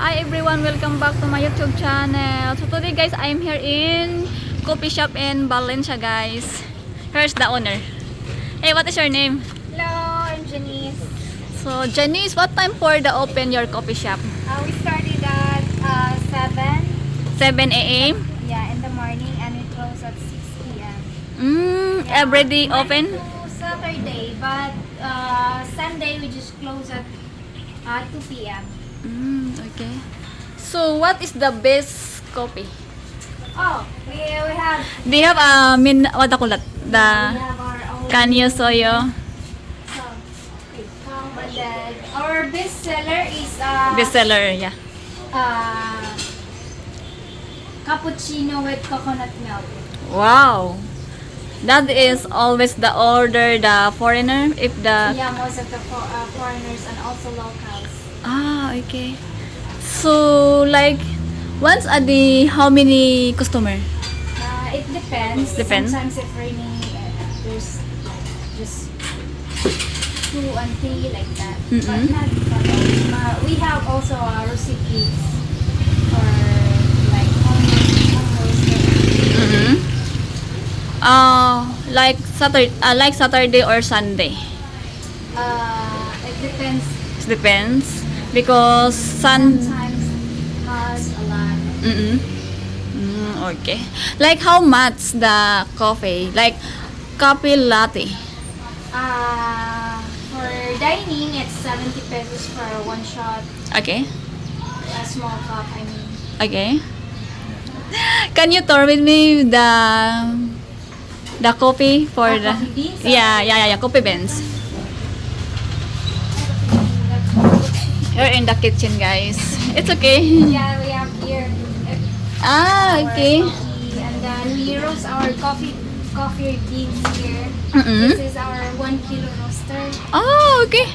Hi everyone, welcome back to my YouTube channel. So today guys, I'm here in coffee shop in Valencia guys. Here's the owner. Hey, what is your name? Hello, I'm Janice. So Janice, what time for the open your coffee shop? We started at 7. 7 a.m. Yeah, in the morning, and we close at 6 p.m. Every day Monday open? to Saturday, but Sunday we just close at 2 p.m. Okay. So what is the best coffee? Oh, we have Do you have what the kulat? we have our own. Can you show you? So, okay, and then our best seller is Bestseller, yeah. cappuccino with coconut milk. Wow. That is always the order the foreigner if the Yeah, most of the foreigners and also locals. okay. So like once a day how many customer? It depends. Depends. Sometimes if raining, there's just 2 and 3 like that. But not always. We have also recipes for like home roasted. Like Saturday or Sunday. It depends. It depends because Sometimes has a lot. Okay. Like how much the coffee? Like coffee latte. For dining, it's 70 pesos for one shot. Okay. A small cup, I mean. Okay. Can you tour with me the coffee for the Coffee beans? yeah, coffee beans. You're in the kitchen, guys. It's okay. Yeah, we have here our Okay. coffee, and then we roast our coffee beans here. Mm-mm. This is our 1 kilo roaster. Oh, okay.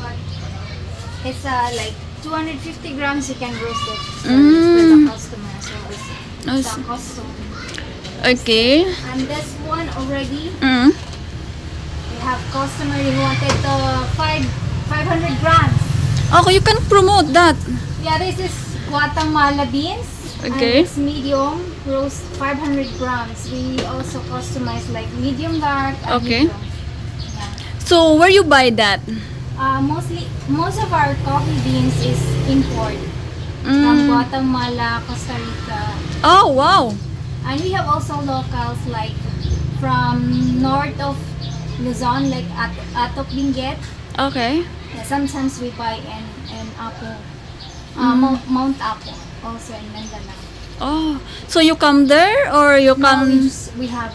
But it's like 250 grams. You can roast it for the customer. So it's the custom. Okay. And this one already, Mm. we have customer who wanted the 500 grams. Okay, you can promote that. Yeah, this is Guatemala beans. Okay. And it's medium roast 500 grams. We also customize like medium dark and Okay. medium. Yeah. So, where you buy that? Most of our coffee beans is import from Guatemala, Costa Rica. Oh, wow. And we have also locals like from north of Luzon, like Atok Benguet. Okay. Yeah, sometimes we buy in Apo, Mount Apo, also in Mindanao. Oh, so you come there or you Now come we have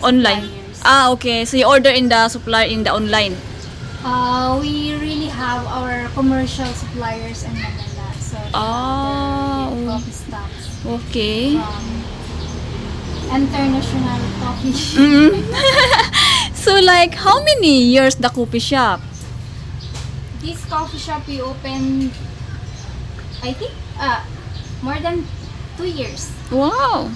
online? suppliers. Okay. So you order in the supplier in the online. We really have our commercial suppliers in Manila, so they have their coffee stocks Okay. from international coffee. So like how many years the coffee shop? This coffee shop we opened, I think, more than 2 years. Wow.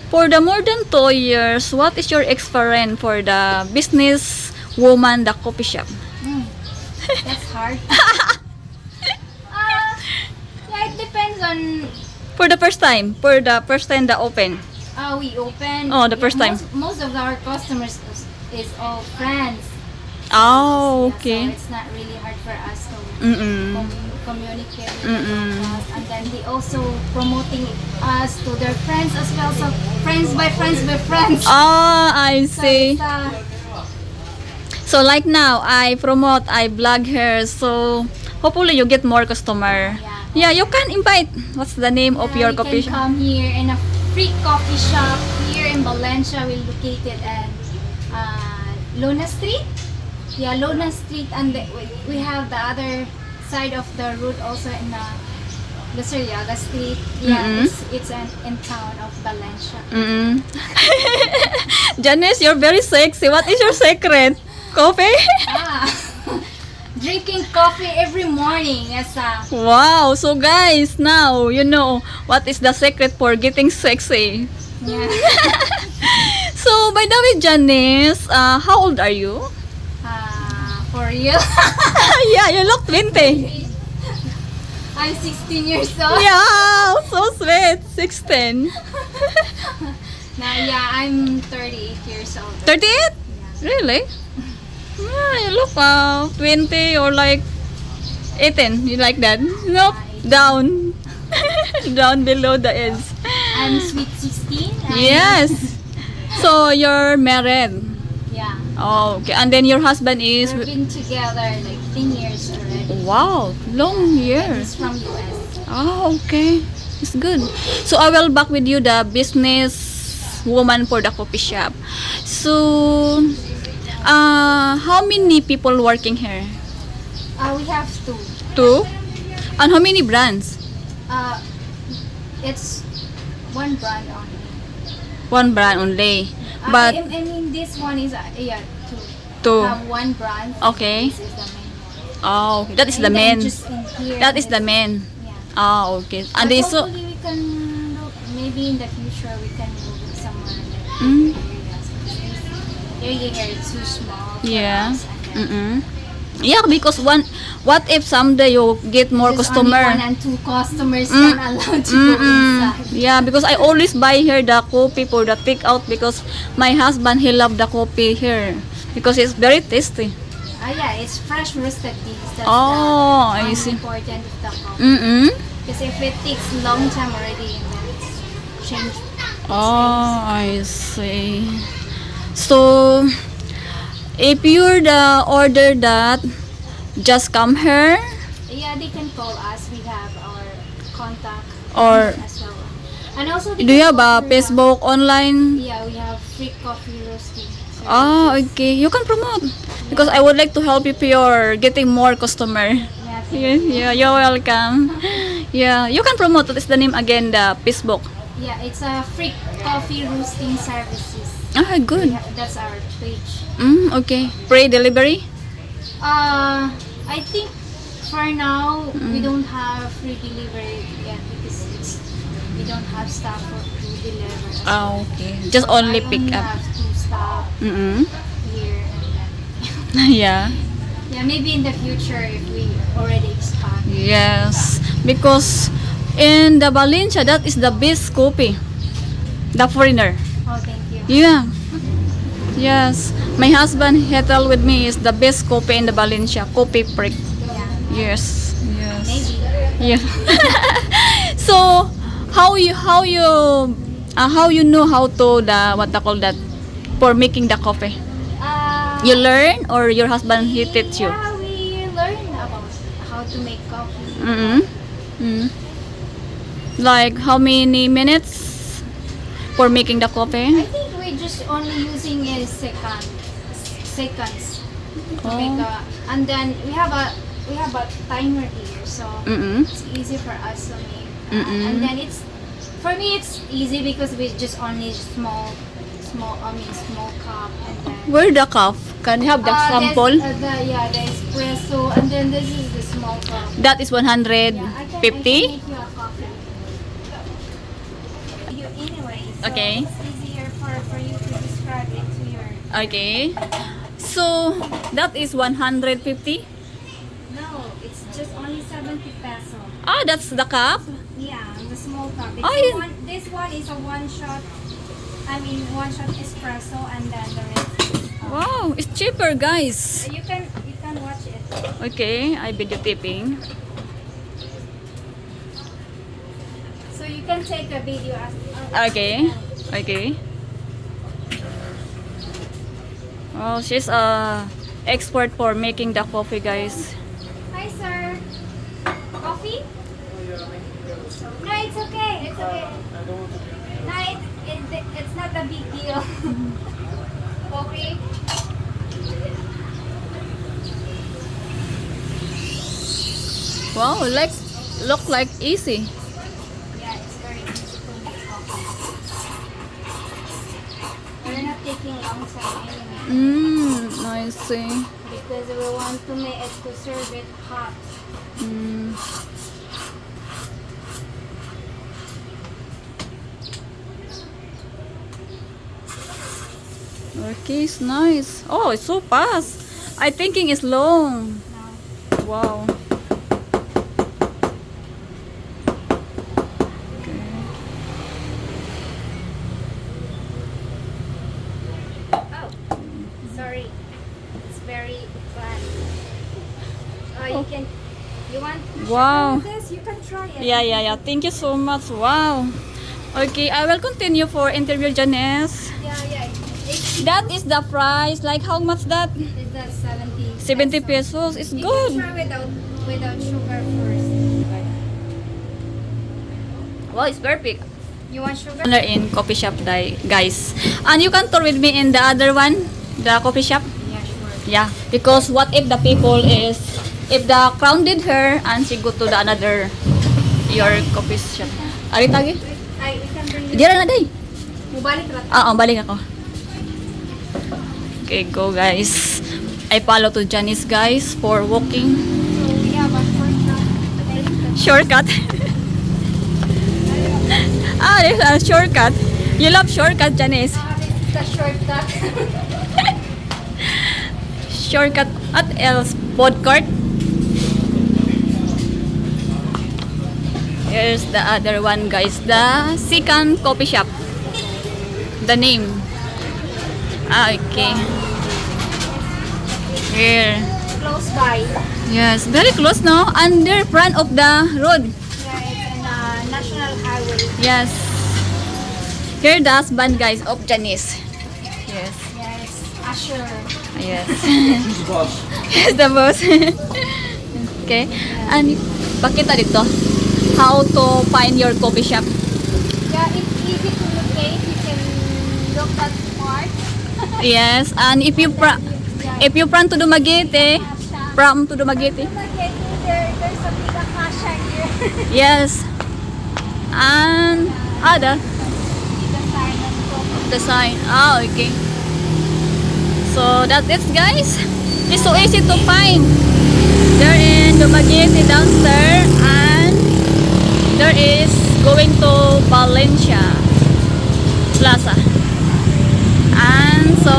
For the more than 2 years, what is your experience for the business woman the coffee shop? That's hard. Yeah, it depends on. For the first time the open. We open. Oh, the first time. Most of our customers is all friends. Oh, Yeah, okay. so it's not really hard for us to communicate with Mm-mm. the locals, and then they also promoting us to their friends as well. So friends by friends by friends. Ah, I So see. it's, So like now, I vlog her. So hopefully you get more customer. Yeah, you can invite. What's the name of your you coffee can shop? come here in a free coffee shop here in Valencia. We're located at Luna Street. Yeah, Luna Street, and we have the other side of the road also in Lusuriaga Street. Yeah, it's in town of Valencia. Janice, you're very sexy. What is your secret? Coffee? Drinking coffee every morning. Yes, Wow. So guys, now you know what is the secret for getting sexy. yeah. So by the way, Janice, how old are you? For you. Yeah, you look 20. I'm 16 years old. Yeah, so sweet. 16. Now, yeah, I'm 38 years old. 38? Yeah. Really? Yeah, you look 20 or like 18. You like that? Nope. Down. Down below the edge. I'm sweet 16. Yes. So you're married. Yeah. Oh, okay. And then your husband is... We've been together like 10 years already. Wow, long And years. he's from US. Oh, okay. It's good. So I will back with you the business woman for the coffee shop. So, how many people working here? We have two. Two? And how many brands? It's one brand only. One brand only. But I mean, this one is yeah, two. two. Have one brand. Okay. This is the main one. Oh, okay. That is And the then main. just in here, That is the main. Yeah. Ah, okay. And But they so hopefully we can look, maybe in the future we can move it somewhere like Mm. areas. Because this area here is too small. For yeah. us, and then Mm-mm. Yeah, because what if someday you get more there's customer? only one and two customers Mm. can allowed to go inside. Yeah, because I always buy here the coffee for the take out because my husband he love the coffee here because it's very tasty. Yeah, it's fresh roasted beans. That's Oh, the I see. important of the coffee. Mm-mm. Because if it takes long time already, then it's changed. Oh, I see. So, if you're the order that, just come here Yeah, they can call us. We have our contact or as well. And also, they do you can have a offer, Facebook online? Yeah, we have free coffee roasting. Ah, okay. You can promote because I would like to help you if you're getting more customer. Yeah, Yeah, you're welcome. Yeah, you can promote. What is the name again? The Facebook. yeah, it's a free coffee roasting services. Ah, good. That's our page. Okay. Free delivery. I think for now we don't have free delivery yet because we don't have staff for to deliver. Ah, okay. Just only I pick only up. have two staff Mm-mm. here and then Yeah. yeah, maybe in the future if we already expand. Yes. Because in the Valencia, that is the best coffee. The foreigner. Oh, thank you. Yeah. Yes. My husband he tell with me is the best coffee in the Valencia. Coffee prick. Yeah, Yes. Yes. maybe. Yeah. So how you know how to the what I call that for making the coffee? You learn or your husband he teach you? Yeah, we learn about how to make coffee. Mm-hmm. Mm. Like how many minutes for making the I coffee? think we just only using a seconds to Oh. make and then we have a timer here, so Mm-mm. it's easy for us to make. Mm-mm. And then for me it's easy because we just only small cup and then Where the cup? Can you have the sample? the espresso and then this is the small cup. That is Yeah, I can 150. make you a coffee. You anyway, so Okay. it's easier for you to describe it to your. Okay. So that is 150. No, it's just only 70 peso. Ah, that's the cup. Yeah, the small cup. It's Oh, yeah. this one is a one shot espresso and then the rest is, Wow, it's cheaper, guys. you can watch it. Okay, I videotaping. So you can take a video as Okay. Okay. Oh, she's a expert for making the coffee, guys. Hi sir. Coffee? No, it's okay. It's okay. No, it's not a big deal. Coffee? Wow, look like easy. Yeah, it's very easy to make coffee. We're not taking long time anyway I see. because we want to make it to serve it hot. Okay, it's nice. Oh, it's so fast. I thinking it's long. Now, Wow. Wow. This, you can try it. Yeah. Thank you so much. Wow. Okay, I will continue for interview, Janice. Yeah. That is the price. Like how much that? Is that 70? 70 pesos. It's You can good. try without sugar first. Wow, it's perfect. You want sugar? Another in coffee shop, guys. And you can tour with me in the other one, the coffee shop. Yeah, sure. Yeah, because what if the people is, if the crowded her and she go to the another your coffee shop. Ari tagi? Ay, we can bring you. Dira na day. Mubalik ra. Balik ako. Okay, go guys. I follow to Janice guys for walking. So we have a Shortcut. shortcut. There's a shortcut. You love shortcut, Janice. This is the shortcut. Shortcut at else food court. Here's the other one guys, the second coffee shop. The name. Okay. Here. Close by. Yes, very close no? Under front of the road. Yeah, it's in a national highway. Yes. Here the husband guys of Janice. Yes. Yes, Asher. Yes. Yes, the boss. Okay. And pakita dito. How to find your coffee shop. Yeah, it's easy to locate. You can look at part. Yes, and if you from to Dumaguete, from to Dumaguete. There's a big akasha here. Yes. And other The sign of coffee. the sign. Okay. So that's it guys. It's so easy to find. They're in Dumaguete downstairs and there is going to Valencia Plaza. And so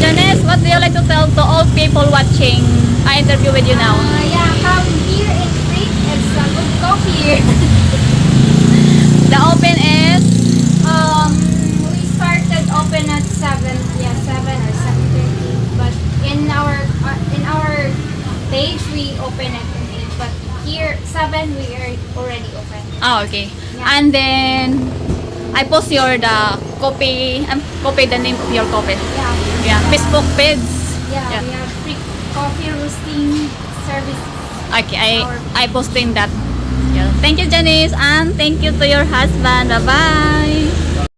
Janice, what do you like to tell to all people watching I interview with you now? Yeah, come here and drink. It's a good coffee here. The open is We started open at 7. Yeah, 7 or 7:30. But in our page we open at 8. But here 7 we are already open. okay. Yeah. And then I post the copy the name of your coffee. Yeah. Yeah, Facebook page. Yeah, Yeah. we have free coffee roasting service. Okay, I posting that. Yeah. Thank you Janice and thank you to your husband. Bye bye.